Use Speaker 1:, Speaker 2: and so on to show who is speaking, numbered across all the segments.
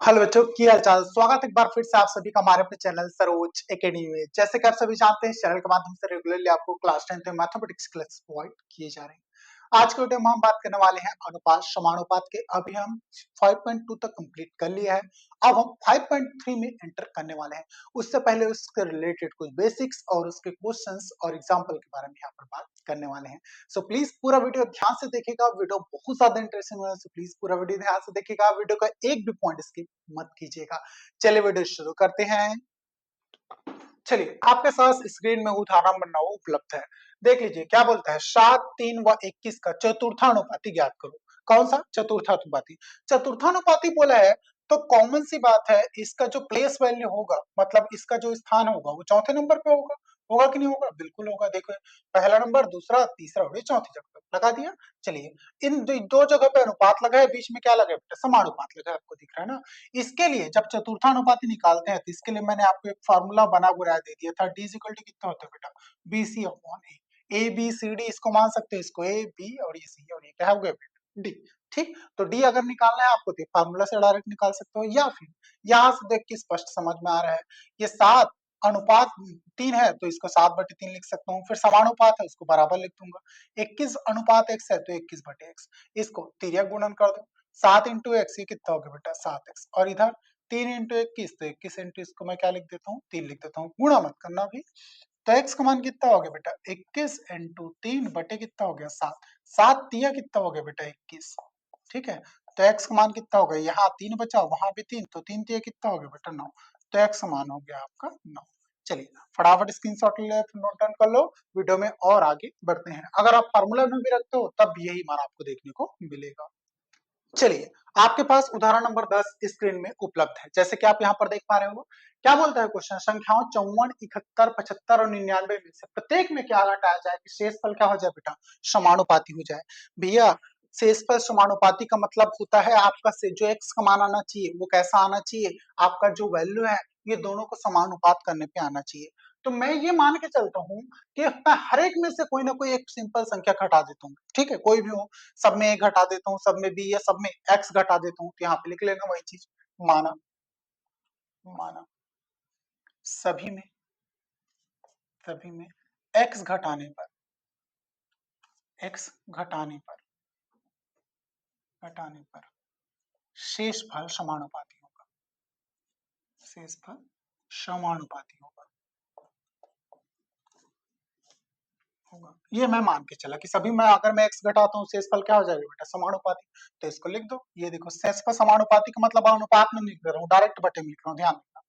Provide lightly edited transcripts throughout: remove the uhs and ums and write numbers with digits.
Speaker 1: Hello बच्चों, की हाल चाल। स्वागत है एक बार फिर से आप सभी का हमारे अपने चैनल सरोज एकेडमी में। जैसे कि आप सभी जानते हैं, इस चैनल के माध्यम से रेगुलरली आपको क्लास 10 में मैथमेटिक्स क्लास प्रोवाइड किए जा रहे हैं। आज के वीडियो में हम बात करने वाले हैं अनुपात समानुपात के। अभी हम 5.2 तक कंप्लीट कर लिया है। अब हम 5.3 में एंटर करने वाले हैं। उससे पहले उसके रिलेटेड कुछ बेसिक्स और उसके क्वेश्चंस और एग्जाम्पल के बारे में यहाँ पर बात करने वाले हैं। सो प्लीज पूरा वीडियो ध्यान से देखिएगा। वीडियो बहुत ज्यादा इंटरेस्टिंग है, सो प्लीज पूरा वीडियो ध्यान से देखिएगा। वीडियो का एक भी पॉइंट स्किप मत कीजिएगा। चलिए वीडियो शुरू करते हैं। चलिए, आपके साथ स्क्रीन में उदाहरण बनना हुआ उपलब्ध है। देख लीजिए क्या बोलता है। 7, 3 व 21 का चतुर्थानुपाती ज्ञात करो। कौन सा चतुर्थानुपाती? चतुर्थानुपाती बोला है तो कॉमन सी बात है, इसका जो प्लेस वैल्यू होगा, मतलब इसका जो स्थान होगा वो चौथे नंबर पे होगा। होगा कि नहीं होगा? बिल्कुल होगा। देखो, पहला नंबर, दूसरा, तीसरा और ये चौथी जगह पे लगा दिया। चलिए, इन दो जगह पे अनुपात लगा है, बीच में क्या लगा है बेटा? समानुपात लगा है। आपको दिख रहा है ना? इसके लिए जब चतुर्थानुपाती निकालते हैं तो इसके लिए मैंने आपको एक फार्मूला बना बुरा दे दिया था। डी इक्वल टू कितना होता है बेटा? B C upon A B C D, इसको मान सकते हो, इसको ए बी और ये सी और ये क्या हो गया बेटा? डी। ठीक, तो डी अगर निकालना है आपको तो फार्मूला से डायरेक्ट निकाल सकते हो, या फिर यहाँ से देख के स्पष्ट समझ में आ रहा है। ये 7 अनुपात 3 है तो इसको 7/3 लिख सकता हूँ। फिर समानुपात है उसको बराबर लिख दूंगा। 21 अनुपात x है तो 21/x, इसको तिर्यक गुणन कर दो। 7 इंटू एक्स, ये कितना हो गया बेटा? 7x। और इधर 3 इंटू 21, तो 21 इंटू इसको मैं क्या लिख देता हूँ? 3 लिख देता हूँ। गुणा मत करना भी। तो x का मान कितना हो गया बेटा? 21 इंटू 3 बटे कितना हो गया? 7। 7 तिया कितना हो गया बेटा? 21। ठीक है, तो x का मान कितना हो गया? यहाँ 3 बचा, वहां भी 3, तो 3 तिया कितना हो गया बेटा? 9। तो x का मान हो गया आपका 9। चलिए, फटाफट स्क्रीनशॉट ले नोट डाउन कर लो। वीडियो में और आगे बढ़ते हैं। अगर आप फार्मूला में भी रखते हो तब भी यही मान आपको देखने को मिलेगा। चलिए, आपके पास उदाहरण नंबर 10 स्क्रीन में उपलब्ध है। जैसे कि आप यहाँ पर देख पा रहे हो, क्या बोलता है क्वेश्चन? संख्याओं 54, 71, 75 और 99 में से प्रत्येक में क्या घटाया जाए कि शेषफल क्या हो जाए बेटा? समानुपाती हो जाए। भैया, शेषफल समानुपाती का मतलब होता है आपका से जो एक्स का मान आना चाहिए वो कैसा आना चाहिए? आपका जो वैल्यू है ये दोनों को समानुपात करने पे आना चाहिए। तो मैं ये मान के चलता हूँ कि मैं हर एक में से कोई ना कोई एक सिंपल संख्या घटा देता हूँ। ठीक है, कोई भी हो, सब में ए घटा देता हूँ, सब में बी या सब में एक्स घटा देता हूँ। तो यहाँ पे लिख लेना वही चीज। माना माना सभी में एक्स घटाने पर एक्स घटाने पर शेषफल समानुपाती होगा। शेषफल समानुपाती होगा। ये मैं मान के चला कि सभी में अगर मैं एक्स घटाता हूँ शेषफल क्या हो जाएगा बेटा? समानुपाती। तो इसको लिख दो। ये देखो, शेषफल समानुपाती का मतलब अनुपात में नहीं लिख रहा हूँ, डायरेक्ट बटे में लिख रहा हूँ। ध्यान देना,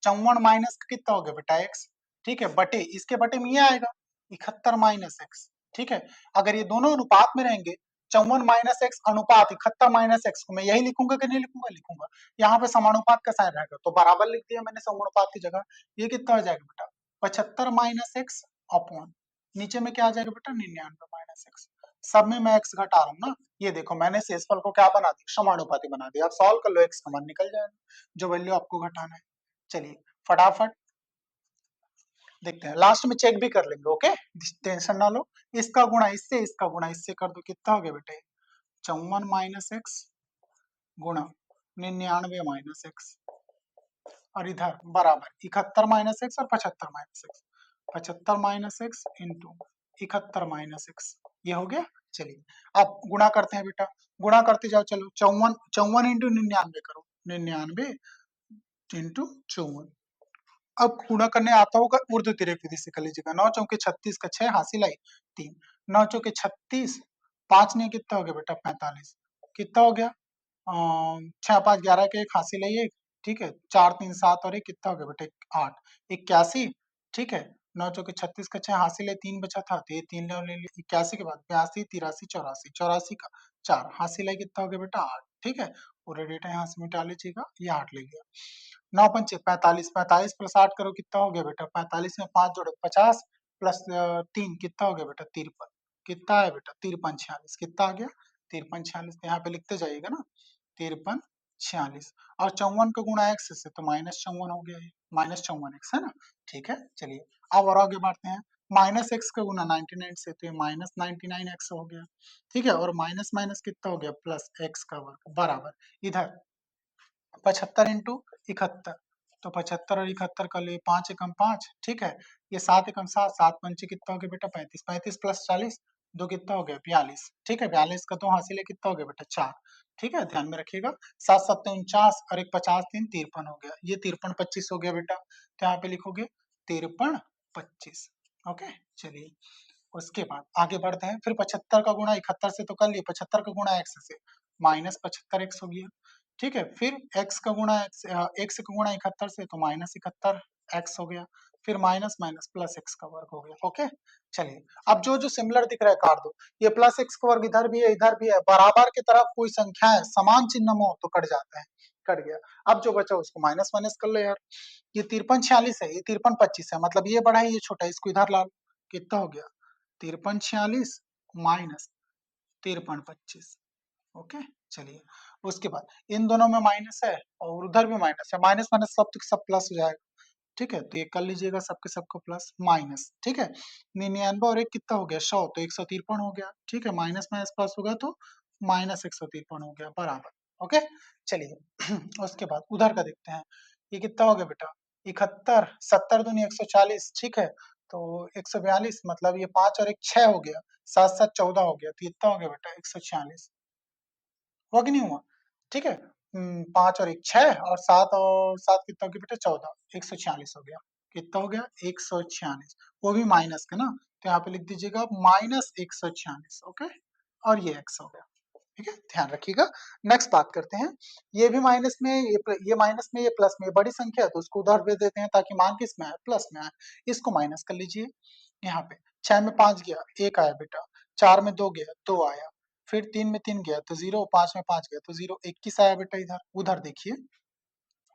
Speaker 1: 54 माइनस कितना हो गया बेटा? एक्स। ठीक है, बटे इसके बटे में ये आएगा 71 माइनस एक्स। ठीक है, अगर ये दोनों अनुपात में रहेंगे, 54 माइनस एक्स अनुपात 71 माइनस एक्स को मैं यही लिखूंगा कि नहीं लिखूंगा? लिखूंगा। यहाँ पे समानुपात का साइन रहेगा तो बराबर लिख दिया मैंने समानुपात की जगह। ये कितना हो जाएगा बेटा? 75 माइनस एक्स अपॉन, नीचे में क्या आ जाएगा बेटा? 99 माइनस एक्स। सब में मैं एक्स घटा रहा हूँ ना। ये देखो, मैंने शेषफल को क्या बना दिया? समानुपाती बना दिया। अब सॉल्व कर लो, एक्स का मान निकल जाएगा जो वैल्यू आपको घटाना है। चलिए, फटाफट देखते हैं, लास्ट में चेक भी कर लेंगे। ओके, टेंशन ना लो। इसका गुणा इससे, इसका गुणा इससे कर दो। कितना हो गया बेटे? 54 माइनस एक्स गुणा 99 माइनस एक्स, और इधर बराबर 71 माइनस एक्स और 75 minus x. 75 minus x into 71 minus x, ये हो गया। चलिए, अब गुणा करते हैं बेटा। गुणा करते जाओ। चलो, 54 इंटू 99 करो। 99 इंटू 54। अब गुणा करने आता होगा, ऊर्ध्व तिर्यक विधि से कर लीजिएगा। 9 चौके 36 का 6 हासिल आई 3। 9 चौके 36, 5 ने कितना हो गया बेटा? 45। कितना हो गया? 6 5 11 के एक हासिल है, एक। ठीक है, 4 3 7 और एक कितना हो गया बेटा? 8। 81। ठीक है, 9 चौके 36 का 6 हासिल है, 3 बचा था तो ये 3 ले लिया। 81 के बाद 82 83 84, 84 का 4 हासिल है, कितना हो गया बेटा? 8। ठीक है, पूरा डेटा यहाँ से मिटा लीजिएगा, ये 8 ले गया। 9 पंचे 45, 45 प्लस 8 करो, कितना हो गया बेटा? 45 में 5 जोड़ो 50 प्लस 3 कितना हो गया बेटा? 53। कितना है बेटा? 53 46। कितना आ गया? 53 46। यहाँ पे लिखते जाइएगा ना, 53 46। और 54 का गुणा एक्स से तो -54 हो गया, ये -54 एक्स है ना। ठीक है, चलिए अब और आगे बढ़ते हैं। माइनस एक्स का गुणा 99 से तो ये -99 एक्स हो गया। ठीक है, और माइनस माइनस कितना हो गया? प्लस एक्स का वर्ग बराबर, इधर 75 इंटू 71, तो 75 और 71 का लिए 5 एकम 5, ठीक है। ये 7 एकम 7, 7 पंचे कितना हो गया बेटा 35, 35 प्लस 40 दो कितना हो गया 42, ठीक है। 42 का 2 हासिल है कितना हो गया बेटा 4, ठीक है, ध्यान में रखिएगा। 7 सत्ते 49 और एक 50 3 53 हो गया, ये 53 25 हो गया बेटा, तो यहाँ पे लिखोगे 53 25। ओके, चलिए उसके बाद आगे बढ़ते हैं। फिर 75 का गुणा 71 से तो कर लिए, 75 का गुणा x से माइनस 75 x हो गया, ठीक है। फिर x का गुणा x का गुणा 71 से तो माइनस 71 x हो गया, फिर माइनस माइनस प्लस x का वर्ग हो गया। ओके, चलिए अब जो जो सिमिलर दिख रहा है काट दो, ये प्लस x का वर्ग इधर भी है इधर भी है, बराबर की तरफ कोई संख्या है समान चिन्ह में हो तो कट जाता है, कट गया। अब जो बचा उसको माइनस माइनस कर लो यार, ये 53 46 है, ये 53 25 है, मतलब ये बड़ा है ये छोटा है, इसको इधर ला लो, कितना हो गया 53 46 माइनस 53 25। ओके, चलिए उसके बाद इन दोनों में माइनस है और उधर भी माइनस है, माइनस माइनस सब तो सब प्लस हो जाएगा, ठीक है। तो ये कर लीजिएगा सबके सबको प्लस माइनस, ठीक है। 99 और एक कितना हो गया 100, तो 153 हो गया, ठीक है। माइनस माइनस प्लस होगा तो माइनस 153 हो गया बराबर। ओके, चलिए उसके बाद उधर का देखते हैं, ये कितना हो गया बेटा 71, 70 दूनी 140, ठीक है। तो 142 मतलब ये 5 और एक 6 हो गया, 7 7 14 हो गया, तो ये कितना हो गया बेटा 146, हुआ कि नहीं हुआ, ठीक है। 5 और एक 6 और 7 और 7 कितना हो गया बेटा 14, 146 हो गया, कितना हो गया 146, वो भी माइनस का ना, तो यहाँ पे लिख दीजिएगा माइनस 146। ओके, और ये x हो गया, ठीक है, ध्यान रखिएगा। नेक्स्ट बात करते हैं, ये भी माइनस में ये माइनस में ये प्लस में, ये बड़ी संख्या है तो उसको उधर भेज देते हैं ताकि मान किस में आए प्लस में आए, इसको माइनस कर लीजिए। यहाँ पे 6 में 5 गया 1 आया बेटा, 4 में 2 गया 2 आया, फिर 3 में 3 गया तो 0, 5 में 5 गया तो 0, 21 आया बेटा इधर। उधर देखिए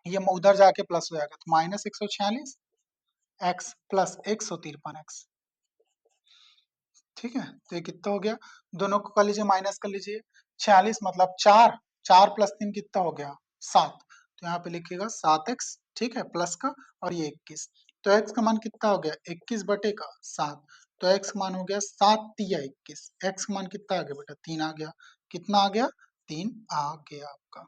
Speaker 1: ये उधर जाके प्लस हो जाएगा तो माइनस 146 x प्लस 153 x, ठीक है। तो ये कितना हो गया, दोनों को कर लीजिए माइनस कर लीजिए, 46 मतलब 4, 4 प्लस 3 कितना हो गया 7, तो यहाँ पे लिखिएगा 7x, ठीक है, प्लस का, और ये 21, तो x का मान कितना हो गया 21 बटे का 7, तो x का मान हो गया 7 तिया 21, x का मान कितना आ गया बेटा 3 आ गया, कितना आ गया 3 आ गया आपका।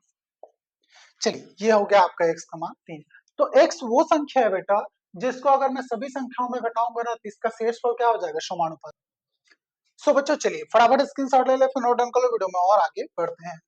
Speaker 1: चलिए ये हो गया आपका x का मान 3। तो x वो संख्या है बेटा जिसको अगर मैं सभी संख्याओं में घटाऊंगा ना तो इसका शेषफल क्या हो जाएगा समानुपाती। सो बच्चों चलिए फटाफट स्क्रीनशॉट ले ले, फिर नोट डाउन कर लो, वीडियो में और आगे बढ़ते हैं।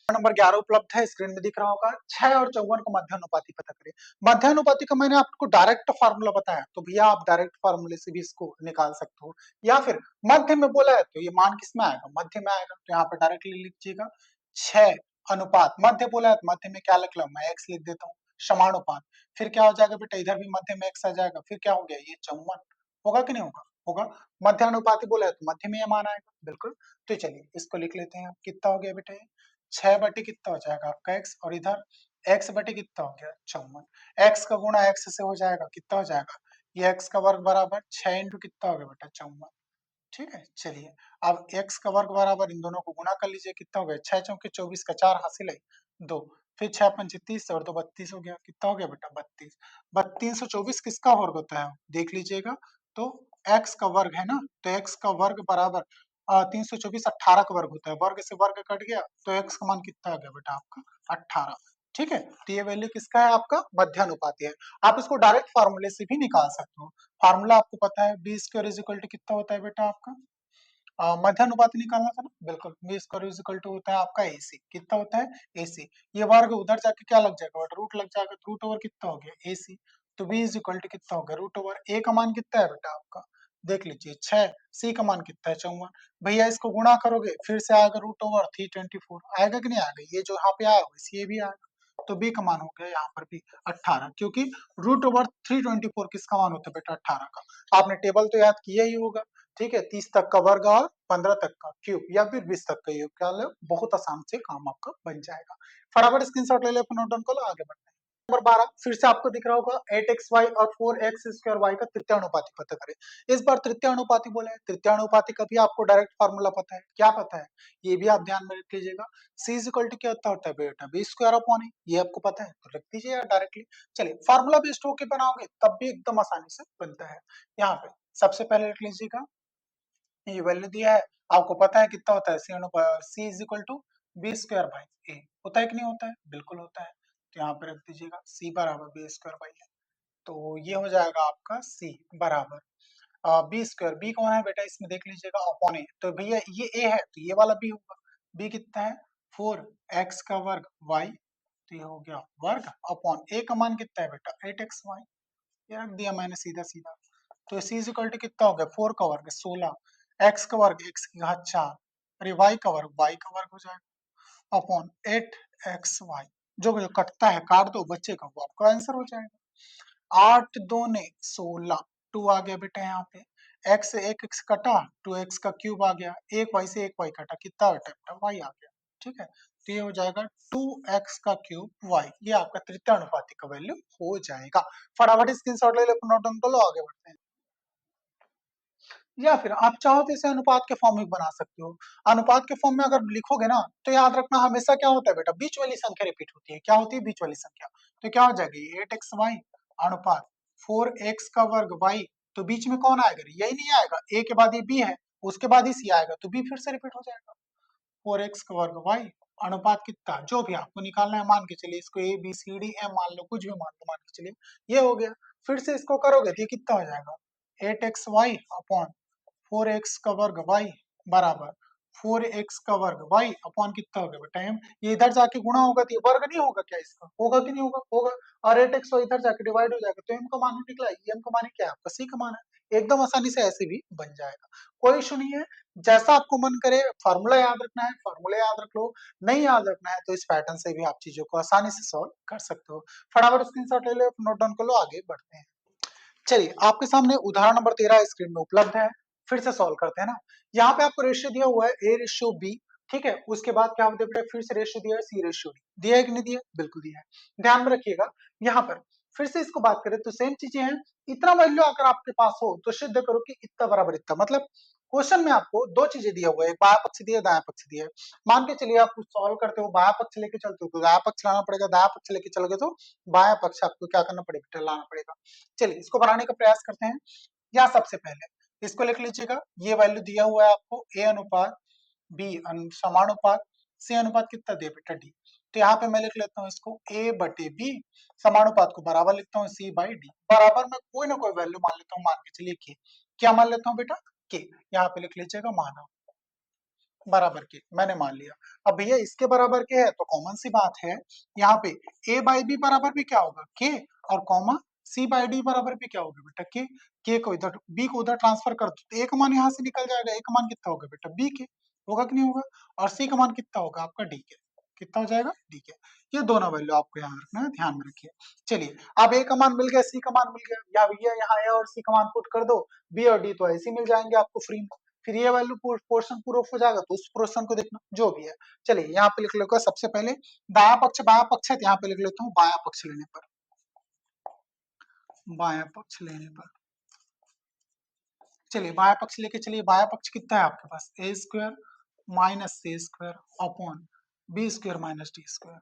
Speaker 1: नंबर 11 उपलब्ध है, स्क्रीन में दिख रहा होगा। 6 और 54 का मध्यानुपाती पता करें। मध्यानुपाती का मैंने आपको डायरेक्ट फार्मूला बताया, तो भैया आप डायरेक्ट फार्मूले से भी इसको निकाल सकते हो, या फिर मध्य में बोला है तो ये मान किस में आएगा मध्य में आएगा, तो यहाँ पर डायरेक्टली लिखिएगा 6 अनुपात, मध्य बोला है तो मध्य में क्या लिख लो मैं x लिख देता हूँ, समानुपात, फिर क्या हो जाएगा बेटा इधर भी मध्य में x आ जाएगा, फिर क्या हो गया ये 54, होगा कि नहीं होगा, होगा। मध्यानुपाती बोला है तो मध्य में ये मान आएगा बिल्कुल। तो चलिए इसको लिख लेते हैं, कितना हो गया बेटा ये 6 बटे कितना हो जाएगा आपका x, और इधर x बटे कितना हो गया 54, x का गुणा x से हो जाएगा कितना हो जाएगा, ये x का वर्ग बराबर 6 इंटू कितना हो गया बेटा 54, ठीक है। चलिए अब x का वर्ग बराबर इन दोनों को गुणा कर लीजिए, कितना हो गया 6 चौके 24 का 4 हासिल है 2, फिर 6 पंचे 30 और 2 32 हो गया, कितना हो गया बेटा 32, 3224 किसका वर्ग होता है देख लीजिएगा, तो x का वर्ग है ना, तो x का वर्ग बराबर 324 18 का वर्ग होता है, वर्ग से वर्ग कट गया तो x का मान कितना आ गया बेटा आपका 18, ठीक है। तो ये वैल्यू किसका है आपका मध्यानुपाती है। आप इसको डायरेक्ट फार्मूले से भी निकाल सकते हो, फार्मूला आपको पता है B square is equal to कितना होता है बेटा आपका, मध्यानुपाती निकालना था ना, बिल्कुल B square is equal to होता है आपका एसी, कितना होता है एसी, ये वर्ग उधर जाके क्या लग जाएगा बेटा रूट लग जाएगा, तो रूट ओवर कितना हो गया एसी, तो बी इज इक्वल टू कितना हो गया रूट ओवर ए का मान कितना है बेटा आपका देख लीजिए 6, सी का मान कितना है 54, भैया इसको गुणा करोगे फिर से आएगा रूट ओवर 324, आएगा कि नहीं आएगा, ये जो यहाँ पे आया वैसे ये भी आएगा, तो बी का मान हो गया यहाँ पर भी 18, क्योंकि रूट ओवर 324 किसका मान होता है बेटा 18 का। आपने टेबल तो याद किया ही होगा, ठीक है, 30 तक का वर्ग और 15 तक का क्यूब या फिर 20 तक का योग, क्या लो बहुत आसान से काम आपका बन जाएगा। फटाफट स्क्रीनशॉट ले ले, नोट डाउन कर लो, आगे बढ़ते हैं। नंबर 12 फिर से आपको दिख रहा होगा 8xy और 4x स्क्वायर y का तृतीय अनुपाती पता करें। इस बार तृतीय अनुपाती बोला है, तृतीय अनुपाती का भी आपको डायरेक्ट फार्मूला पता है, क्या पता है ये भी आप ध्यान में रख लीजिएगा, c इज इक्वल टू क्या होता है बेटा बी स्क्वायर अपॉन ए, ये आपको पता है तो रख दीजिए डायरेक्टली। चलिए फार्मूला बेस्ड होके बनाओगे तब भी एकदम आसानी से बनता है। यहाँ पे सबसे पहले रख लीजिएगा ये वैल्यू दिया है, आपको पता है कितना होता है C is equal to B square by A, होता है कि नहीं होता है, बिल्कुल होता है। तो यहाँ पे रख दीजिएगा सी बराबर बी स्क्वायर बाई ए। तो ये हो जाएगा आपका सी बराबर बी स्क्वायर। बी कौन है बेटा इसमें देख लीजिएगा अपॉन ए। तो भैया ये ए है तो ये वाला बी होगा। बी कितना है 4x का वर्ग y, तो ये हो गया वर्ग अपॉन ए का मान कितना है बेटा 8xy। ये रख दिया मैंने सीधा सीधा। तो सी इज इक्वल टू कितना हो गया 4 का वर्ग 16, x का वर्ग x की घात 4, अरे y का वर्ग y का वर्ग हो जाएगा अपॉन 8xy। जो कटता है काट दो बच्चे का, वो आपका आंसर हो जाएगा। 8 दूने 16, 2 आ गया बेटा यहाँ पे। x से एक x कटा, 2x का क्यूब आ गया, एक y से एक y कटा, कितना बेटा बेटा y आ गया। ठीक है, तो ये हो जाएगा 2x का क्यूब y। ये आपका तृतीय अनुपाती का वैल्यू हो जाएगा। फटाफट स्क्रीनशॉट ले लो, नोट डाउन कर लो, आगे बढ़ते हैं। या फिर आप चाहो तो इसे अनुपात के फॉर्म में बना सकते हो। अनुपात के फॉर्म में अगर लिखोगे ना तो याद रखना हमेशा क्या होता है बेटा, बीच वाली संख्या रिपीट होती है। क्या होती है बीच वाली संख्या, तो क्या हो जाएगी 8xy अनुपात 4x का वर्ग y। तो बीच में कौन आएगा, यही नहीं आएगा, a के बाद ये b है, उसके बाद ही c आएगा, तो b फिर से रिपीट हो जाएगा। 4x का वर्ग y अनुपात कितना, जो भी आपको निकालना है मान के चलिए, इसको a b c d m मान लो, कुछ भी मान लो, मान के चलिए ये हो गया। फिर से इसको करोगे तो ये कितना हो जाएगा 8xy अपॉन 4x का वर्ग y बराबर 4x का वर्ग y अपॉन कितना हो गया बेटा m। ये इधर जाके गुणा होगा तो ये वर्ग नहीं होगा क्या, इसका होगा कि नहीं होगा, होगा। और 8x इधर जाके डिवाइड हो जाएगा, तो m का मान ही निकला, m का मान क्या है आपका c का मान है। एकदम आसानी से ऐसे भी बन जाएगा, कोई इशू नहीं है। जैसा आपको मन करे फॉर्मूला याद रखना है फॉर्मूला याद रख लो, नहीं याद रखना है तो इस पैटर्न से भी आप चीजों को आसानी से सॉल्व कर सकते हो। फटाफट स्क्रीनशॉट ले लो, नोट डाउन कर लो, आगे बढ़ते हैं। चलिए आपके सामने उदाहरण नंबर 13 स्क्रीन में उपलब्ध है, फिर से सॉल्व करते हैं ना। यहाँ पे आपको रेशियो दिया हुआ है a रेशियो b, ठीक है। उसके बाद क्या होता है फिर से रेशियो दिया है c रेशियो d, दिया है कि नहीं दिया, बिल्कुल दिया है। ध्यान में रखिएगा यहाँ पर फिर से इसको बात करें तो सेम चीजें हैं। इतना वैल्यू अगर आपके पास हो तो सिद्ध करो कि इतना बराबर इतना, मतलब क्वेश्चन में आपको दो चीजें दिया हुआ है, एक बायां पक्ष दिया दायां पक्ष दिया है। मान के चलिए आप कुछ सॉल्व करते हो, बायां पक्ष लेके चलते हो तो दायां पक्ष लाना पड़ेगा, दायां पक्ष लेके चलोगे तो बायां पक्ष आपको क्या करना पड़ेगा, लाना पड़ेगा। चलिए इसको बनाने का प्रयास करते हैं। या सबसे पहले इसको लिख लीजिएगा, ये वैल्यू दिया हुआ है आपको a अनुपात b समानुपात c अनुपात कितना दे बेटा d। तो यहाँ पे मैं लिख लेता हूँ इसको a बटे b, समानुपात को बराबर लिखता हूँ c बाई d। बराबर में कोई ना कोई वैल्यू मान लेता हूँ, मान के चलिए k। क्या मान लेता हूँ बेटा k, यहाँ पे लिख लीजिएगा माना बराबर के, मैंने मान लिया। अब भैया इसके बराबर के है तो कॉमन सी बात है, यहाँ पे a बाई बी बराबर भी क्या होगा k, और कॉमा c बाई डी बराबर भी क्या होगा बेटा k को इधर b को उधर ट्रांसफर कर दो तो a का मान यहाँ से निकल जाएगा, a का मान कितना होगा बेटा b के, होगा कि नहीं होगा, और c का मान कितना होगा आपका d के, कितना हो जाएगा d के। ये दोनों वैल्यू आपको यहाँ रखना है, ध्यान में रखिए। चलिए अब a का मान मिल गया, c का मान मिल गया, या भैया यहाँ a और c का मान पुट कर दो, b और d तो ऐसे ही मिल जाएंगे आपको फ्री में। फिर ये वैल्यू पोर्शन प्रूफ हो जाएगा तो उस पोर्शन को देखना जो भी है। चलिए यहाँ पे लिख लेगा सबसे पहले दाया पक्ष है तो यहाँ पे लिख लेता हूँ बाया पक्ष लेने पर, बाया पक्ष लेने पर। चलिए बाया पक्ष लेके चलिए, बाया पक्ष कितना है आपके पास a square minus c square upon b square minus d square.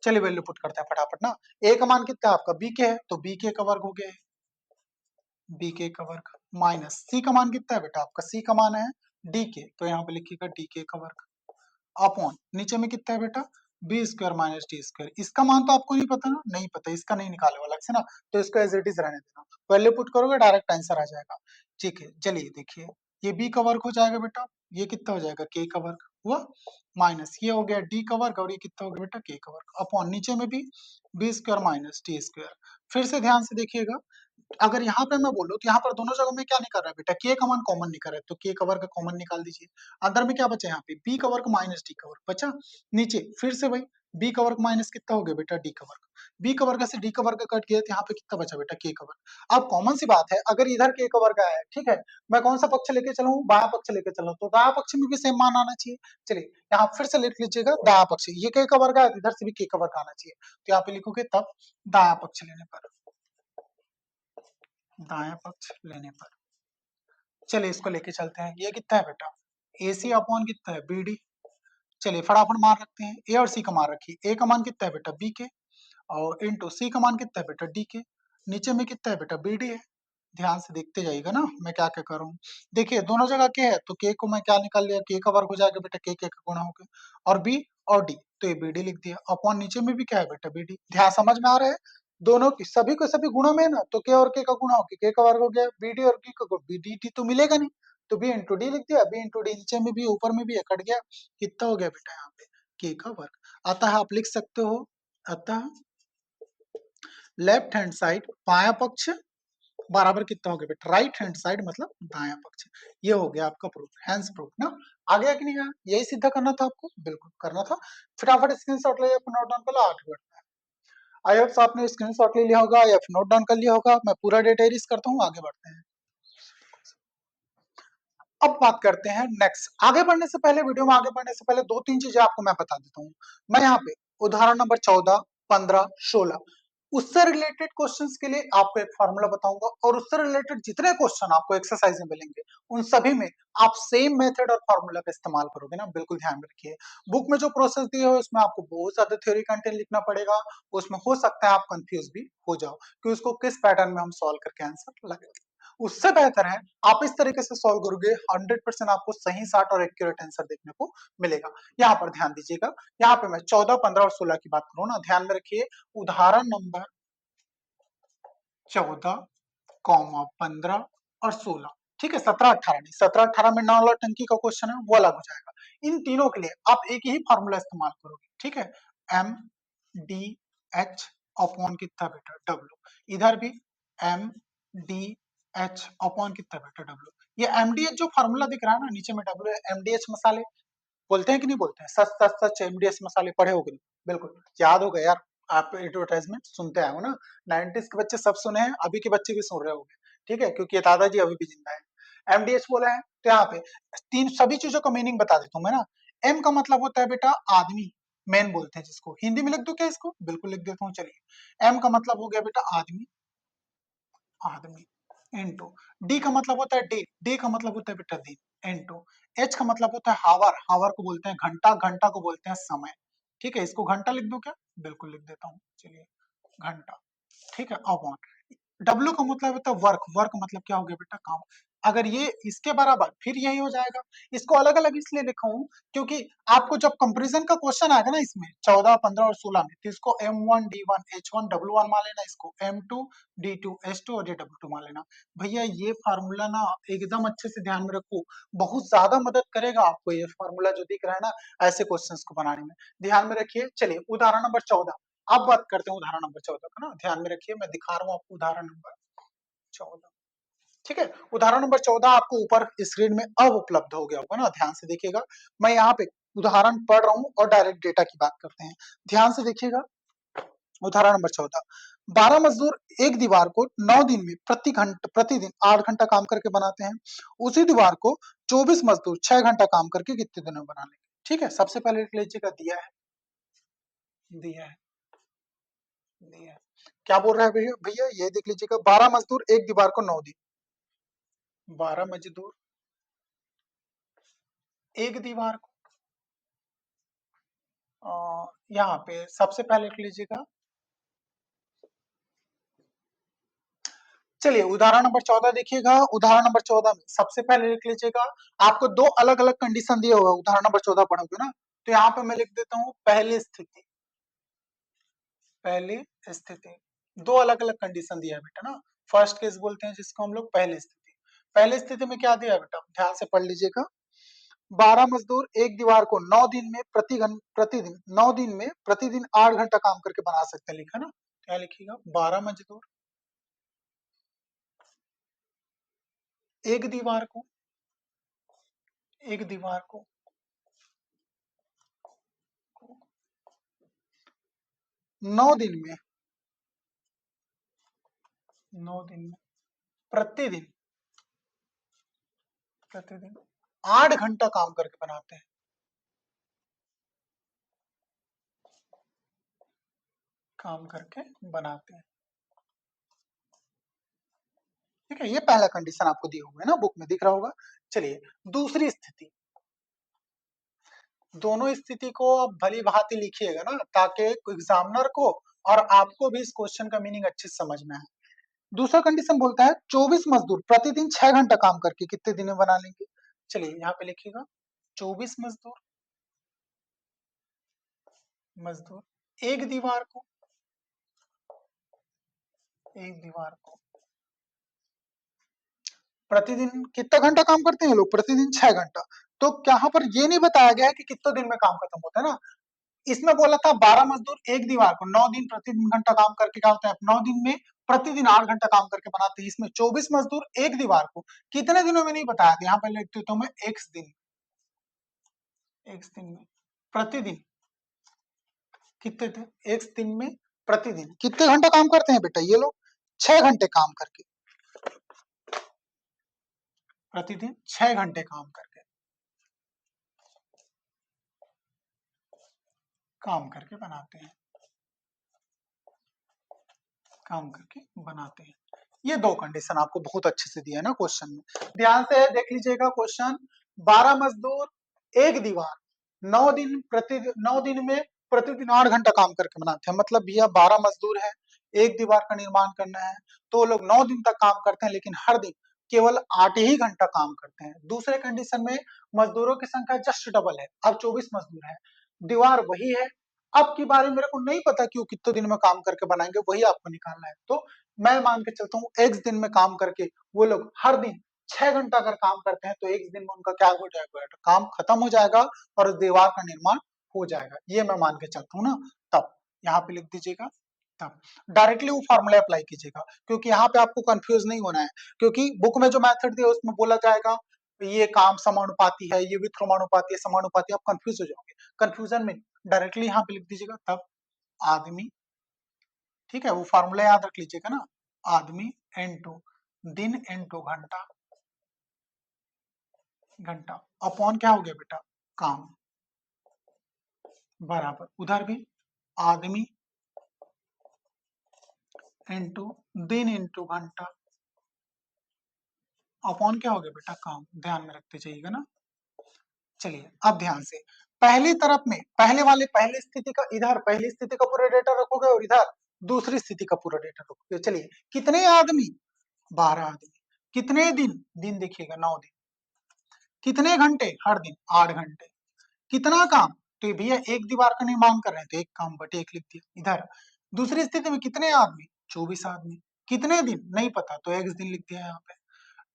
Speaker 1: चलिए वैल्यू पुट करते हैं फटाफट ना। a का मान कितना है आपका b के है तो b के का वर्ग हो गया, बी के का वर्ग माइनस सी का मान कितना है बेटा आपका, सी का मान है डी के, तो यहाँ पे लिखिएगा डी के का वर्ग अपॉन नीचे में कितना है बेटा B square minus D square. इसका मान तो आपको नहीं पता ना, नहीं पता, इसका नहीं निकाले वाला से ना, तो इसको एज इट इज रहने देना, वैल्यू पुट करोगे डायरेक्ट आंसर आ जाएगा। ठीक है चलिए देखिए, ये बी का वर्ग हो जाएगा बेटा, ये कितना हो जाएगा के का वर्ग हुआ, माइनस ये हो गया डी का वर्ग, और ये कितना हो गया बेटा के का वर्ग अपॉन नीचे में भी B square minus D square. फिर से ध्यान से देखिएगा, अगर यहाँ पे मैं बोलूँ तो यहाँ पर दोनों जगह में क्या निकल रहा है बेटा, के का मान कॉमन निकल रहा है, तो के का वर्ग कॉमन निकाल दीजिए। अंदर में क्या बचा यहाँ पे बी का वर्ग माइनस डी का वर्ग बचा, नीचे फिर से भाई बी का वर्ग माइनस कितना हो गया बेटा डी का वर्ग, बी का वर्ग से डी का वर्ग कट गया तो यहाँ पे कितना बचा बेटा के का वर्ग। अब कॉमन सी बात है, अगर इधर के का वर्ग आया है, ठीक है, मैं कौन सा पक्ष लेके चलूँ, बाया पक्ष लेके चलूँ, तो दाया पक्ष में भी सेम मान आना चाहिए। चलिए यहाँ फिर से लिख लीजिएगा दाया पक्ष, ये के का वर्ग आया तो इधर से भी के का वर्ग आना चाहिए, तो यहाँ पे लिखोगे तब दाया पक्ष लेने पर, दाया पक्ष लेने पर। चलिए इसको लेके चलते हैं, ये कितना है बेटा ए सी अपॉन कितना है बी डी। चलिए फटाफट मान रखते हैं, ए और सी का मान रखिए, ए का मान कितना है बेटा बी के, और इंटू सी का मान कितना है बेटा डी के, नीचे में कितना है बेटा बी डी है। ध्यान से देखते जाइएगा ना मैं क्या क्या कर रहा हूँ। देखिए दोनों जगह के है तो के को मैं क्या निकाल लिया, के का वर्ग हो जाएगा बेटा के का गुणा होकर, और बी और डी, तो ये बी डी लिख दिया। अपॉन नीचे में भी क्या है बेटा, बी डी। ध्यान समझ में आ रहा है? दोनों की सभी को सभी गुणों में है ना, तो के और के का गुणा हो के का वर्ग हो गया, बी डी और की का बी डी टी तो मिलेगा नहीं, तो बी इंटू डी लिख दिया। बी इंटू डी नीचे में भी ऊपर में भी ये कट गया, कितना हो गया बेटा यहाँ पे, के का वर्ग। अतः आप लिख सकते हो, अतः लेफ्ट हैंड साइड बायां पक्ष बराबर कितना हो गया बेटा, राइट हैंड साइड मतलब दायां पक्ष। ये हो गया आपका प्रूफ, हैंस प्रूफ ना। आ गया कि नहीं आया? यही सिद्ध करना था आपको, बिल्कुल करना था। फटाफट स्क्रीनशॉट ले नोट डाउन कर लो, आगे बढ़ते हैं। आई होप आपने स्क्रीनशॉट ले लिया होगा या फिर नोट डाउन कर लिया होगा। मैं पूरा डेटा एरिज करता हूँ, आगे बढ़ते हैं। अब बात करते हैं नेक्स्ट। आगे बढ़ने से पहले, वीडियो में आगे बढ़ने से पहले दो तीन चीजें आपको मैं बता देता हूँ। मैं यहाँ पे उदाहरण नंबर 14, 15, 16 उससे रिलेटेड क्वेश्चंस के लिए आपको एक फार्मूला बताऊंगा, और उससे रिलेटेड जितने क्वेश्चन आपको एक्सरसाइज में मिलेंगे उन सभी में आप सेम मेथड और फार्मूला का इस्तेमाल करोगे ना, बिल्कुल ध्यान में रखिए। बुक में जो प्रोसेस दिए हो उसमें आपको बहुत ज्यादा थ्योरी कंटेंट लिखना पड़ेगा, उसमें हो सकता है आप कंफ्यूज भी हो जाओ कि उसको किस पैटर्न में हम सॉल्व करके आंसर लगाएंगे। उससे बेहतर है आप इस तरीके से सॉल्व करोगे, 100% आपको सही, साठ और एक्यूरेट आंसर देखने को मिलेगा। यहाँ पर ध्यान दीजिएगा, यहाँ पे मैं 14, 15 और 16 की बात करूँ ना, ध्यान में रखिए। उदाहरण नंबर 14, 15 और 16, ठीक है। 17, 18 नहीं, 17, 18 में नौ टंकी का क्वेश्चन है, वो अलग हो जाएगा। इन तीनों के लिए आप एक ही फॉर्मूला इस्तेमाल करोगे, ठीक है। एम डी एच अपॉन कितना बेटा, डब्ल्यू। इधर भी एम डी एच अपॉन कितना बेटा, डब्ल्यू। ये एम डी एच जो फॉर्मूला दिख रहा है ना नीचे में, डब्ल्यू एम डी एच मसाले बोलते हैं कि नहीं बोलते हैं, सच सच सच एमडीएस मसाले पढ़े हो गए, बिल्कुल याद हो गए यार। आप एडवर्टाइजमेंट सुनते आए हो ना, 90s के बच्चे सब सुने हैं, अभी के बच्चे भी सुन रहे होंगे, ठीक है, क्योंकि ये दादाजी अभी भी जिंदा है। एमडीएच बोला है, तो यहाँ पे तीन सभी चीजों का मीनिंग बता देता हूँ मैं ना। एम का मतलब होता है बेटा आदमी, मैन बोलते हैं जिसको, हिंदी में लिख दो क्या इसको, बिल्कुल लिख देता हूँ, चलिए। एम का मतलब हो गया बेटा आदमी, आदमी इंटू। डी का मतलब होता है डे, डे का मतलब होता है बेटा दिन, इंटू। एच का मतलब होता है हावर, हावर को बोलते हैं घंटा, घंटा को बोलते हैं समय, ठीक है। इसको घंटा लिख दो क्या, बिल्कुल लिख देता हूँ, चलिए घंटा, ठीक है। अपॉन डब्ल्यू का मतलब होता है वर्क, वर्क मतलब क्या हो गया बेटा, काम। अगर ये इसके बराबर फिर यही हो जाएगा। इसको अलग अलग इसलिए लिखा हूं क्योंकि आपको जब कंपैरिजन का क्वेश्चन आएगा ना इसमें 14, 15 और 16 में, तो इसको M1 D1 H1 W1 मान लेना, इसको M2 D2 H2 और W2 मान लेना। भैया ये फार्मूला ना एकदम अच्छे से ध्यान में रखो, बहुत ज्यादा मदद करेगा आपको ये फार्मूला जो दिख रहा है ना ऐसे क्वेश्चंस को बनाने में। ध्यान में रखिए। चलिए उदाहरण नंबर 14 अब बात करते हैं, उदाहरण नंबर 14 का ना, ध्यान में रखिए, मैं दिखा रहा हूँ आपको उदाहरण नंबर 14, ठीक है। उदाहरण नंबर 14 आपको ऊपर स्क्रीन में अब उपलब्ध हो गया होगा ना, ध्यान से देखिएगा। मैं यहाँ पे उदाहरण पढ़ रहा हूँ और डायरेक्ट डेटा की बात करते हैं, ध्यान से देखिएगा। उदाहरण नंबर 14, 12 मजदूर एक दीवार को 9 दिन में प्रतिदिन 8 घंटा काम करके बनाते हैं। उसी दीवार को 24 मजदूर 6 घंटा काम करके कितने दिनों में बना लेंगे, ठीक है। सबसे पहले लिख लीजिएगा, दिया है, दिया है, दिया है। क्या बोल रहा है भैया, भैया ये देख लीजिएगा, 12 मजदूर एक दीवार को 9 दिन, 12 मजदूर एक दीवार को, यहाँ पे सबसे पहले लिख लीजिएगा। चलिए उदाहरण नंबर 14 देखिएगा। उदाहरण नंबर 14 में सबसे पहले लिख लीजिएगा, आपको दो अलग अलग कंडीशन दिए होगा, उदाहरण नंबर 14 पढ़ोगे ना, तो यहाँ पे मैं लिख देता हूँ पहली स्थिति, पहली स्थिति। दो अलग अलग कंडीशन दिया है बेटा ना, फर्स्ट केस बोलते हैं जिसको हम लोग पहली स्थिति। पहली स्थिति में क्या दिया है बेटा, ध्यान से पढ़ लीजिएगा। 12 मजदूर एक दीवार को 9 दिन में प्रतिदिन 9 दिन में प्रतिदिन 8 घंटा काम करके बना सकते हैं, लिखा ना। क्या लिखिएगा, 12 मजदूर एक दीवार को, एक दीवार को 9 दिन में, 9 दिन में प्रतिदिन, प्रतिदिन 8 घंटा काम करके बनाते हैं, काम करके बनाते हैं, ठीक है। ये पहला कंडीशन आपको दी हुई है ना, बुक में दिख रहा होगा। चलिए दूसरी स्थिति, दोनों स्थिति को आप भली भांति लिखिएगा ना, ताकि एग्जामिनर को और आपको भी इस क्वेश्चन का मीनिंग अच्छे से समझ में आए। दूसरा कंडीशन बोलता है 24 मजदूर प्रतिदिन 6 घंटा काम करके कितने दिन में बना लेंगे। चलिए यहाँ पे लिखिएगा 24 मजदूर मजदूर एक दीवार को, एक दीवार को प्रतिदिन कितना घंटा काम करते हैं लोग? प्रतिदिन 6 घंटा। तो यहाँ पर ये नहीं बताया गया है कि कितने दिन में काम खत्म होता है ना। इसमें बोला था 12 मजदूर एक दीवार को 9 दिन प्रतिदिन घंटा काम करके क्या होता है, 9 दिन में प्रतिदिन 8 घंटा काम करके बनाते हैं। इसमें 24 मजदूर एक दीवार को कितने दिनों में नहीं बताया था। यहाँ पे लिख देता हूं मैं x दिन, x दिन में प्रतिदिन कितने थे, x दिन में प्रतिदिन कितने घंटा काम करते हैं बेटा ये लोग? 6 घंटे काम करके, प्रतिदिन 6 घंटे काम करके, काम करके बनाते हैं, काम करके बनाते हैं। ये दो कंडीशन आपको बहुत अच्छे से दिया है ना क्वेश्चन में, ध्यान से देख लीजिएगा क्वेश्चन। 12 मजदूर एक दीवार 9 दिन में प्रतिदिन 8 घंटा काम करके बनाते हैं। मतलब भैया 12 मजदूर है, एक दीवार का निर्माण करना है, तो वो लोग 9 दिन तक काम करते हैं, लेकिन हर दिन केवल 8 ही घंटा काम करते हैं। दूसरे कंडीशन में मजदूरों की संख्या जस्ट डबल है, अब 24 मजदूर है, दीवार वही है। अब की बारे मेरे को नहीं पता कि वो कितने दिन में काम करके बनाएंगे, वही आपको निकालना है। तो मैं मान के चलता हूँ एक्स दिन में काम करके वो लोग हर दिन 6 घंटा अगर काम करते हैं तो एक दिन में उनका क्या हो जाएगा, काम खत्म हो जाएगा और उस दीवार का निर्माण हो जाएगा। ये मैं मान के चलता हूँ ना। तब यहाँ पे लिख दीजिएगा, तब डायरेक्टली वो फॉर्मूला अप्लाई कीजिएगा, क्योंकि यहाँ पे आपको कंफ्यूज नहीं होना है। क्योंकि बुक में जो मेथड दिया उसमें बोला जाएगा ये काम समानुपाती है, ये विक्रमानुपाती है, समानुपाती, आप कंफ्यूज हो जाओगे। कंफ्यूजन में डायरेक्टली यहाँ पे लिख दीजिएगा तब आदमी, ठीक है, वो फॉर्मूला याद रख लीजिएगा ना, आदमी इनटू दिन इनटू घंटा, घंटा अपॉन क्या हो गया बेटा, काम, बराबर उधर भी आदमी इनटू दिन इनटू घंटा अपॉन क्या हो गया बेटा, काम। ध्यान में रखते जाइएगा ना। चलिए अब ध्यान से, पहली तरफ में पहले वाले पहली स्थिति का इधर पहली स्थिति का पूरा डेटा रखोगे और इधर दूसरी स्थिति का पूरा डेटा रखोगे। चलिए कितने आदमी, 12 आदमी, कितने दिन, दिन देखिएगा 9 दिन, कितने घंटे, हर दिन 8 घंटे, कितना काम, तो ये भैया एक दीवार का निर्माण कर रहे हैं तो एक काम बटे एक लिख दिया इधर। दूसरी स्थिति में कितने आदमी, 24 आदमी, कितने दिन नहीं पता तो एक्स दिन लिख दिया यहाँ पे,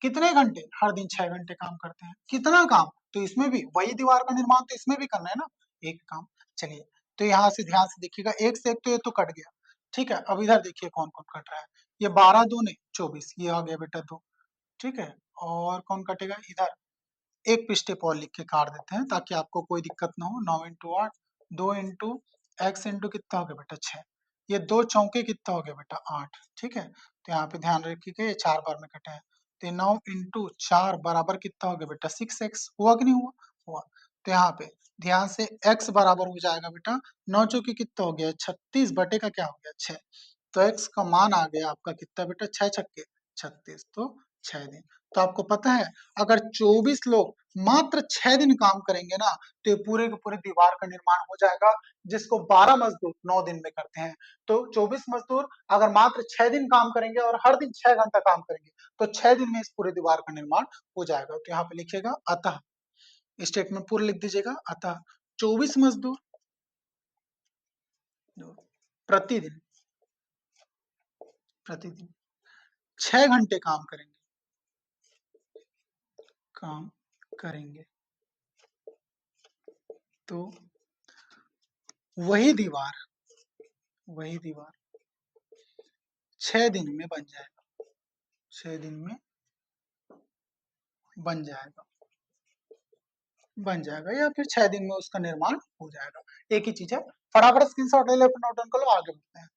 Speaker 1: कितने घंटे, हर दिन 6 घंटे काम करते हैं, कितना काम, तो इसमें भी वही दीवार का निर्माण तो इसमें भी करना है ना, एक काम। चलिए तो यहाँ से ध्यान से देखिएगा, एक से एक तो ये तो कट गया, ठीक है। अब इधर देखिए कौन कौन कट रहा है, ये 12 दूने 24, ये आ गया बेटा 2, ठीक है। और कौन कटेगा इधर, एक पे स्टेप और लिख के काट देते हैं ताकि आपको कोई दिक्कत ना हो। 9 इंटू 8, 2 इंटू एक्स इंटू कितना हो गया बेटा 6, ये 2 चौके कितना हो गया बेटा 8, ठीक है। तो यहाँ पे ध्यान रखिएगा ये 4 बार में कटे हैं, तो 9 इंटू 4 बराबर कितना हो गया बेटा 6x, हुआ कि नहीं हुआ, हुआ। तो यहाँ पे ध्यान से x बराबर हो जाएगा बेटा 9 चौके कितना हो गया 36 बटे का क्या हो गया 6, तो x का मान आ गया आपका कितना बेटा 6 छक्के 36, तो 6 दिन। तो आपको पता है अगर 24 लोग मात्र 6 दिन काम करेंगे ना तो ये पूरे के पूरे दीवार का निर्माण हो जाएगा, जिसको 12 मजदूर 9 दिन में करते हैं। तो 24 मजदूर अगर मात्र 6 दिन काम करेंगे और हर दिन 6 घंटा काम करेंगे तो 6 दिन में इस पूरे दीवार का निर्माण हो जाएगा। तो यहाँ पे लिखिएगा अतः, स्टेटमेंट पूरा लिख दीजिएगा, अतः 24 मजदूर प्रतिदिन, प्रतिदिन 6 घंटे काम करेंगे, काम करेंगे, तो वही दीवार, वही दीवार 6 दिन में बन जाएगा, 6 दिन में बन जाएगा, बन जाएगा, या फिर 6 दिन में उसका निर्माण हो जाएगा। एक ही चीज है, फटाफट स्क्रीनशॉट ले लो, फिर नोट डाउन कर लो, आगे बढ़ते हैं।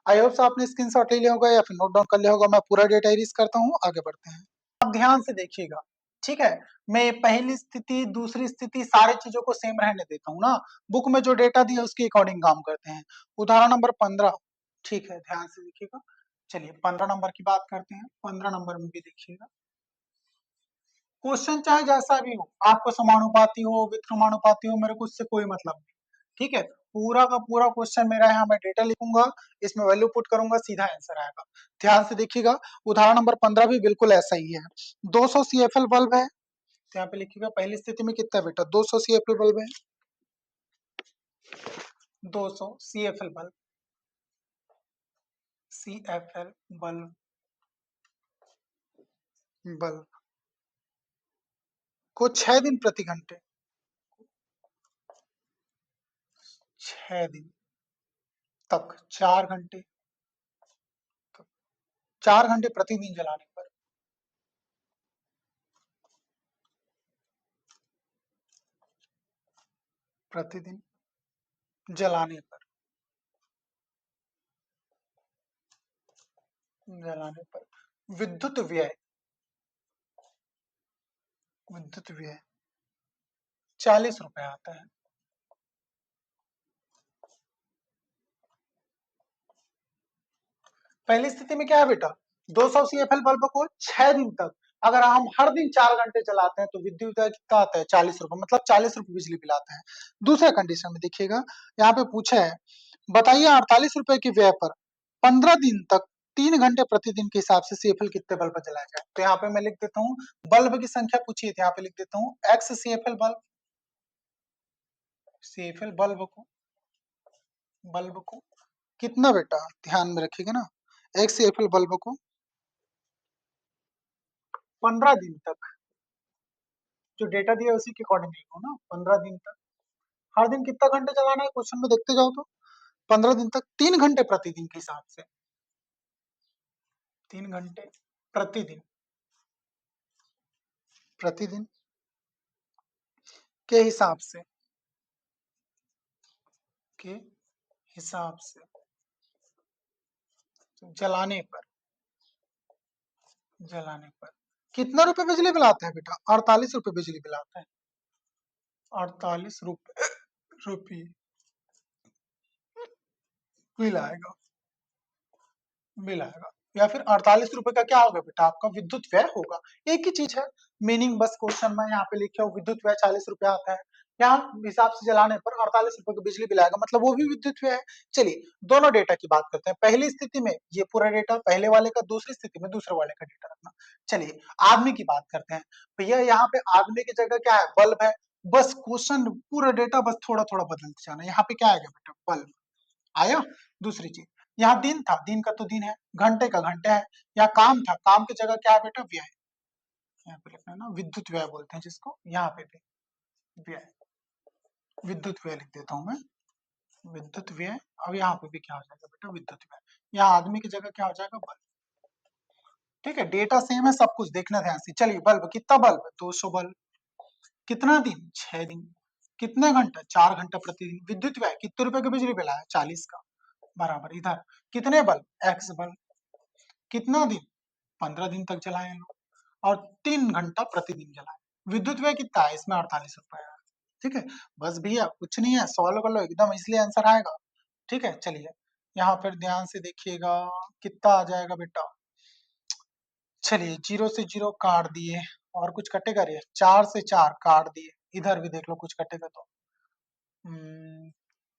Speaker 1: आई होप आपने स्क्रीनशॉट ले लिया होगा या फिर नोट डाउन कर लिया होगा। मैं पूरा डेटा इरेज करता हूँ, आगे बढ़ते हैं। अब ध्यान से देखिएगा, ठीक है। मैं पहली स्थिति दूसरी स्थिति सारी चीजों को सेम रहने देता हूँ ना, बुक में जो डेटा दिया उसके अकॉर्डिंग काम करते हैं। उदाहरण नंबर 15, ठीक है, ध्यान से देखिएगा। चलिए 15 नंबर की बात करते हैं। 15 नंबर में भी देखिएगा, क्वेश्चन चाहे जैसा भी हो, आपको समानुपाती हो विक्रमानुपाती हो, मेरे को उससे कोई मतलब नहीं, ठीक है। पूरा का पूरा क्वेश्चन मेरा यहाँ मैं डेटा लिखूंगा, इसमें वैल्यू पुट करूंगा, सीधा आंसर आएगा। ध्यान से देखिएगा, उदाहरण नंबर 15 भी बिल्कुल ऐसा ही है। 200 CFL बल्ब है, तो यहाँ पे लिखिएगा पहली स्थिति में कितना बेटा 200 CFL बल्ब है, 200 CFL bulb, CFL bulb, bulb को 6 दिन प्रति घंटे, 6 दिन तक 4 घंटे, 4 घंटे प्रतिदिन जलाने पर, प्रतिदिन जलाने पर, जलाने पर विद्युत व्यय, विद्युत व्यय 40 रुपए आता है। पहली स्थिति में क्या है बेटा, 200 CFL बल्ब को 6 दिन तक, अगर हम हर दिन 4 घंटे चलाते हैं तो विद्युत व्यय कितना आता है, 40 रुपए, मतलब 40 रुपए बिजली बिल आता है। दूसरे कंडीशन में देखिएगा, यहाँ पे पूछा है, बताइए 48 रुपए के व्यय पर 15 दिन तक 3 घंटे प्रतिदिन के हिसाब से CFL कितने बल्ब जलाया जाए। तो यहाँ पे मैं लिख देता हूँ, बल्ब की संख्या पूछी है, यहाँ पे लिख देता हूँ x CFL bulb, CFL bulb को कितना बेटा, ध्यान में रखिएगा ना, एक CFL बल्ब को 15 दिन तक, जो डेटा दिया है उसी के अकॉर्डिंग लिखो ना, 15 दिन तक, हर दिन कितना घंटे चलाना है क्वेश्चन में देखते जाओ तो, 15 दिन तक 3 घंटे प्रतिदिन के हिसाब से, 3 घंटे प्रतिदिन, प्रतिदिन के हिसाब से, के हिसाब से जलाने पर, जलाने पर कितना रुपए बिजली बिल आता है बेटा, 48 रुपए बिजली बिल आता है, 48 रुपये बिल आएगा, बिल आएगा, या फिर 48 रुपए का क्या होगा बेटा, आपका विद्युत व्यय होगा। एक ही चीज है, मीनिंग बस क्वेश्चन में यहाँ पे लिखे हो विद्युत व्यय 40 रुपए आता है, यहाँ हिसाब से जलाने पर 48 रुपए का बिजली बिल आएगा, मतलब वो भी विद्युत व्यय है। चलिए दोनों डेटा की बात करते हैं, पहली स्थिति में ये पूरा डेटा पहले वाले का, दूसरी स्थिति में दूसरे वाले का डेटा रखना। चलिए आदमी की बात करते हैं, भैया यहाँ पे आदमी की जगह क्या है, बल्ब है, बस क्वेश्चन पूरा डेटा बस थोड़ा थोड़ा बदलते जाना, यहाँ पे क्या आएगा बेटा, बल्ब आया। दूसरी चीज, यहाँ दिन था, दिन का तो दिन है, घंटे का घंटा है, यहाँ काम था, काम की जगह क्या है बेटा, व्यय, यहाँ पे लिखना है ना, विद्युत व्यय बोलते हैं जिसको, यहाँ पे भी व्यय, विद्युत व्यय लिख देता हूँ मैं, विद्युत व्यय। अब यहाँ पे भी क्या हो जाएगा बेटा, विद्युत व्यय, यहाँ आदमी की जगह क्या हो जाएगा, बल्ब। ठीक है, डेटा सेम है, सब कुछ देखना ध्यान से। चलिए बल्ब, कितना बल्ब, 200 बल्ब, कितना दिन, 6 दिन, कितने घंटे, 4 घंटा प्रतिदिन, विद्युत व्यय कितने रुपए का बिजली बिल आया, 40 का, बराबर इधर कितने बल्ब, एक्स बल्ब, कितना दिन, 15 दिन तक जलाए लोग, और 3 घंटा प्रतिदिन जलाए, विद्युत व्यय कितना है इसमें, 48 रुपए है। ठीक है, बस भैया कुछ नहीं है, सॉल्व कर लो एकदम, इसलिए आंसर आएगा। ठीक है, चलिए यहाँ पर ध्यान से देखिएगा, कितना आ जाएगा बेटा, चलिए 0 से 0 काट दिए, और कुछ कटेगा रे, 4 से 4 काट दिए, इधर भी देख लो कुछ कटेगा तो,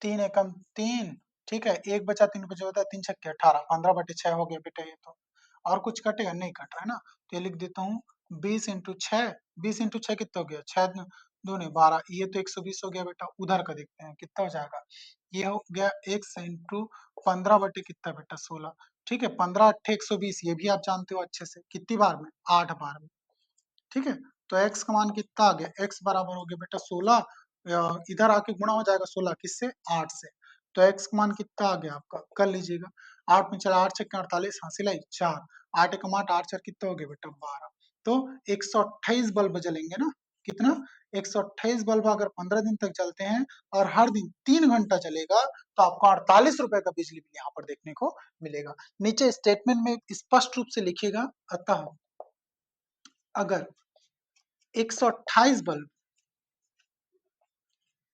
Speaker 1: 3 एकम 3, ठीक है, एक बचा, 3 बचा, होता है 3 छक्के 18, 15/6 हो गया बेटा ये तो, और कुछ कटेगा, नहीं कट रहा है ना, तो ये लिख देता हूँ 20 × 6, 20 × 6 कितना हो गया, 6 दूनी 12, ये तो 120 हो गया बेटा। उधर का देखते हैं कितना हो जाएगा, ये हो गया x × 15 कितना बेटा, 16, ठीक है, 15 × 8 = 120, ये भी आप जानते हो अच्छे से, कितनी बार में, 8 बार में। ठीक है, तो x का मान कितना आ गया, x बराबर हो गया बेटा 16, इधर आके गुणा हो जाएगा 16 किससे, 8 से, तो x का मान कितना आ गया आपका, कर लीजिएगा, 8 में चला, 8 छक्के 48, हासिल है 4, 8 एकम 8, 8 4 कितना हो गया बेटा, 12, तो 128 बल्ब जलेंगे ना, कितना, 128 बल्ब अगर 15 दिन तक चलते हैं और हर दिन 3 घंटा चलेगा, तो आपको 48 रुपए का बिजली बिल यहाँ पर देखने को मिलेगा। नीचे स्टेटमेंट में स्पष्ट रूप से लिखिएगा, अतः अगर 128 बल्ब,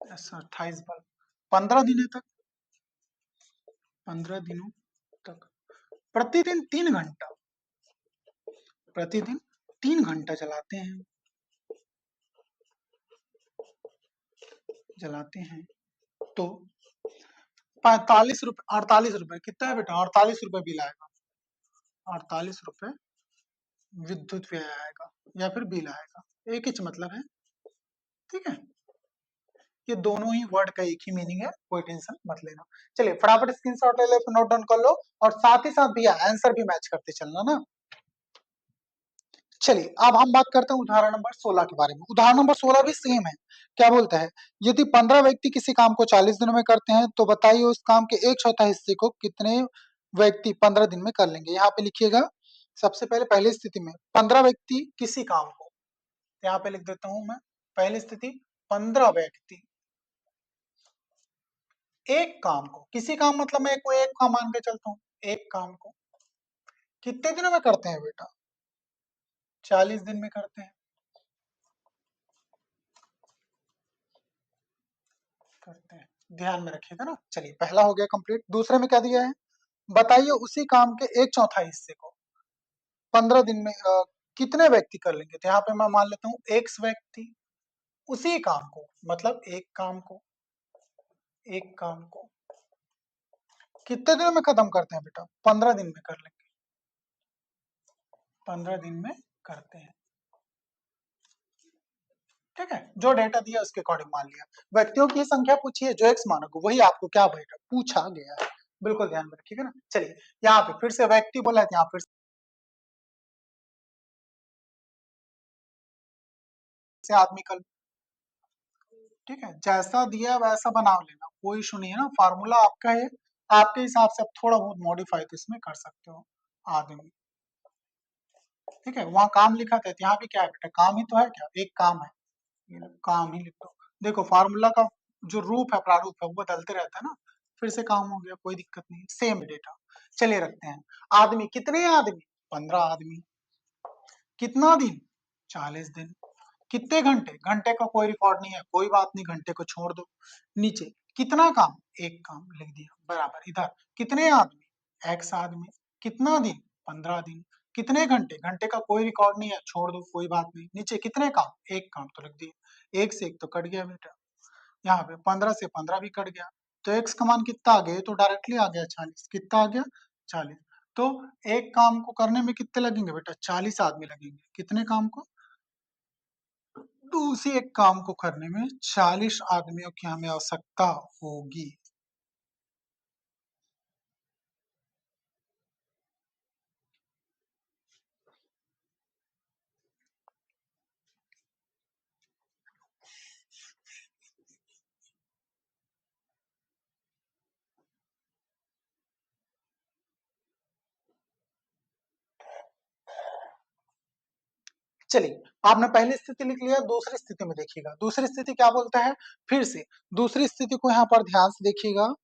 Speaker 1: 128 बल्ब 15 दिनों तक, 15 दिनों तक प्रतिदिन 3 घंटा, प्रतिदिन 3 घंटा जलाते हैं, जलाते हैं, तो 45 रुपए, 48 रुपए कितना है बेटा, 48 रुपए बिल आएगा, 48 रुपए विद्युत व्यय आएगा, या फिर बिल आएगा, एक ही मतलब है। ठीक है, ये दोनों ही वर्ड का एक ही मीनिंग है, कोई टेंशन मत लेना। चलिए फटाफट स्क्रीनशॉट ले लो, नोट डाउन कर लो, और साथ ही साथ भैया आंसर भी मैच करते चलना ना। चलिए अब हम बात करते हैं उदाहरण नंबर 16 के बारे में। उदाहरण नंबर 16 भी सेम है। क्या बोलता है, यदि 15 व्यक्ति किसी काम को 40 दिनों में करते हैं तो बताइए उस काम के एक चौथा हिस्से को कितने व्यक्ति 15 दिन में कर लेंगे। यहाँ पे लिखिएगा, सबसे पहले पहली स्थिति में 15 व्यक्ति किसी काम को, यहाँ पे लिख देता हूं मैं, पहली स्थिति 15 व्यक्ति एक काम को, किसी काम मतलब मैं कोई एक काम मान के चलता हूँ, एक काम को कितने दिनों में करते हैं बेटा, 40 दिन में करते हैं, करते हैं, ध्यान में रखिएगा ना। चलिए पहला हो गया कंप्लीट। दूसरे में क्या दिया है, बताइए उसी काम के एक चौथा हिस्से को 15 दिन में कितने व्यक्ति कर लेंगे। तो यहाँ पे मैं मान लेता हूँ एक्स व्यक्ति उसी काम को, मतलब एक काम को कितने दिनों में खत्म करते हैं बेटा, 15 दिन में कर लेंगे, 15 दिन में करते हैं। ठीक है, जो डेटा दिया उसके अकॉर्डिंग मान लिया। व्यक्तियों की संख्या पूछी है, जो एक्स मानोगे वही आपको क्या बेटा पूछा गया है, बिल्कुल ध्यान में रखिएगा ना। चलिए यहाँ पे फिर से व्यक्ति बोला है, यहाँ फिर से आदमी कल। ठीक है, जैसा दिया वैसा बना लेना, कोई इशू नहीं है ना, फार्मूला आपका है, आपके हिसाब से आप थोड़ा बहुत मॉडिफाई तो इसमें कर सकते हो। आदमी, ठीक है, वहां काम लिखा था, यहाँ भी क्या है बेटा, काम ही तो है, क्या एक काम है, ये लो, काम ही लिख दो। देखो फार्मूला का जो रूप है, प्रारूप है, वो बदलते रहता है ना, फिर से काम हो गया, कोई दिक्कत नहीं, सेम डेटा। चलिए रखते हैं। आदमी, कितने आदमी, 15 आदमी, कितना दिन, 40 दिन, कितने घंटे, घंटे का कोई रिकॉर्ड नहीं है, कोई बात नहीं, घंटे को छोड़ दो। नीचे कितना काम, एक काम लिख दिया, बराबर। इधर कितने आदमी, एक्स आदमी, कितना दिन, 15 दिन, कितने घंटे, घंटे का कोई रिकॉर्ड नहीं है, छोड़ दो, कोई बात नहीं। नीचे कितने काम, एक काम तो लिख दिया, एक से एक तो कट गया बेटा, यहाँ पे 15 से 15 भी कट गया, तो एक्स का मान कितना आ गया, ये तो डायरेक्टली आ गया 40, कितना आ गया 40। तो एक काम को करने में कितने लगेंगे बेटा, 40 आदमी लगेंगे, कितने काम को, तो उसी एक काम को करने में 40 आदमियों की हमें आवश्यकता होगी। चलिए आपने पहली स्थिति लिख लिया, दूसरी स्थिति में देखिएगा, दूसरी स्थिति क्या बोलता है, फिर से दूसरी स्थिति को यहाँ पर ध्यान से देखिएगा।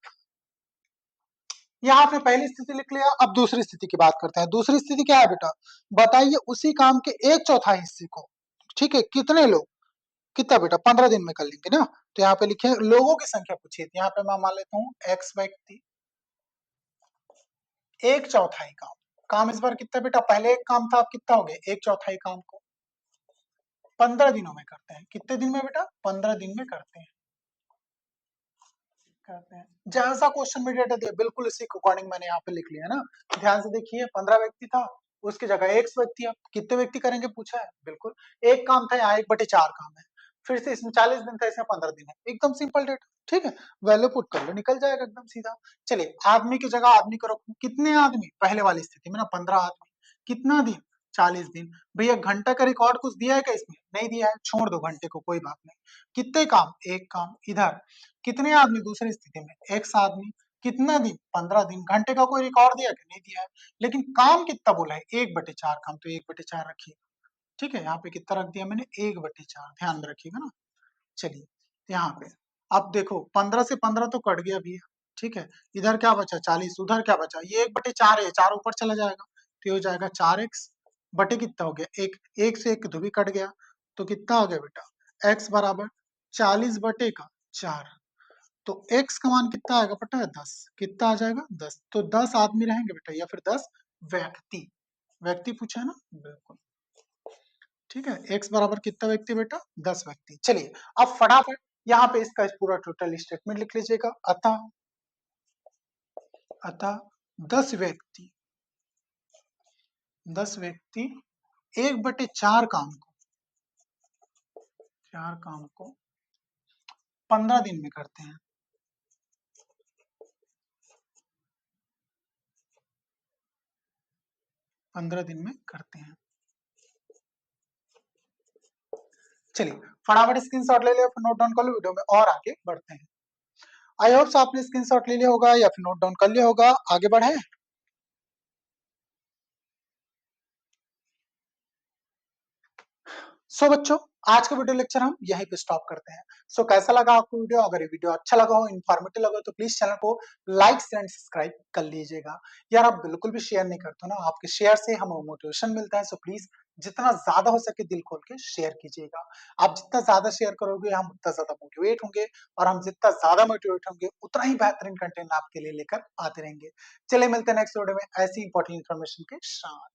Speaker 1: यहाँ आपने पहली स्थिति लिख लिया, अब दूसरी स्थिति की बात करते हैं। दूसरी स्थिति क्या है बेटा, बताइए उसी काम के एक चौथा हिस्से को, ठीक है, कितने लोग, कितना बेटा, 15 दिन में कर लेंगे ना। तो यहाँ पे लिखे लोगों की संख्या पूछी है, यहाँ पे मैं मान लेता हूँ एक्स व्यक्ति, एक चौथाई काम, काम इस बार कितना बेटा, पहले एक काम था, अब कितना हो गया, एक चौथाई काम को 15 दिनों में करते हैं, कितने दिन में बेटा, 15 दिन में करते हैं। जैसा क्वेश्चन में डेटा दिया बिल्कुल इसी के अकॉर्डिंग मैंने यहाँ पे लिख लिया ना। ध्यान से देखिए, 15 व्यक्ति था, उसकी जगह एक्स व्यक्ति, अब कितने व्यक्ति करेंगे पूछा है, बिल्कुल एक काम था, यहाँ 1/4 काम है, फिर से इसमें 40 दिन था, इसमें 15 दिन है, एकदम सिंपल डेटा। ठीक है, वैल्यू पुट कर लो, निकल जाएगा एकदम सीधा। चलिए आदमी की जगह आदमी को रखो, कितने आदमी, पहले वाली स्थिति में ना 15 आदमी, कितना दिन, 40 दिन। भैया घंटा का रिकॉर्ड कुछ दिया है क्या इसमें, नहीं दिया है, छोड़ दो घंटे को, कोई बात नहीं। कितने काम, एक काम। इधर कितने आदमी, दूसरी स्थिति में एक्स आदमी, कितना दिन, 15 दिन, घंटे का कोई रिकॉर्ड दिया कि नहीं दिया है, लेकिन काम कितना बोला है, 1/4 काम, तो 1/4 रखिए। ठीक है, यहाँ पे कितना रख दिया मैंने, 1/4, ध्यान में रखिएगा ना। चलिए यहाँ पे अब देखो 15 से 15 तो कट गया भैया, ठीक है, इधर क्या बचा 40, उधर क्या बचा, ये 1/4 है, 4 ऊपर चला जाएगा, तो ये हो जाएगा 4x बटे कितना हो गया, एक, एक से एक तो भी कट गया, तो कितना हो गया बेटा, x बराबर 40/4। तो x का मान कितना आएगा पता है, 10, कितना आ जाएगा 10, तो 10 आदमी रहेंगे बेटा, या फिर 10 व्यक्ति, व्यक्ति पूछा है ना, बिल्कुल। ठीक है, x बराबर कितना व्यक्ति बेटा, 10 व्यक्ति। चलिए अब फटाफट यहाँ पे इसका पूरा टोटल स्टेटमेंट लिख लीजिएगा। अतः 10 व्यक्ति 1/4 काम को, 4 काम को 15 दिन में करते हैं। पंद्रह दिन में करते हैं। चलिए फटाफट स्क्रीनशॉट ले लिया, फिर नोट डाउन कर लो, वीडियो में और आगे बढ़ते हैं। आई होप आपने स्क्रीनशॉट ले लिया होगा या फिर नोट डाउन कर लिया होगा। आगे बढ़े। सो बच्चों, आज का वीडियो लेक्चर हम यहीं पे स्टॉप करते हैं। सो कैसा लगा आपको वीडियो? अगर ये वीडियो अच्छा लगा हो, इन्फॉर्मेटिव लगा हो, तो प्लीज चैनल को लाइक एंड सब्सक्राइब कर लीजिएगा। यार आप बिल्कुल भी शेयर नहीं करते हो ना, आपके शेयर से हमें मोटिवेशन मिलता है। सो प्लीज जितना ज्यादा हो सके दिल खोल के शेयर कीजिएगा। आप जितना ज्यादा शेयर करोगे हम उतना ज्यादा मोटिवेट होंगे, और हम जितना ज्यादा मोटिवेट होंगे उतना ही बेहतरीन कंटेंट आपके लिए लेकर आते रहेंगे। चलिए मिलते हैं नेक्स्ट वीडियो में ऐसी इंपॉर्टेंट इन्फॉर्मेशन के साथ।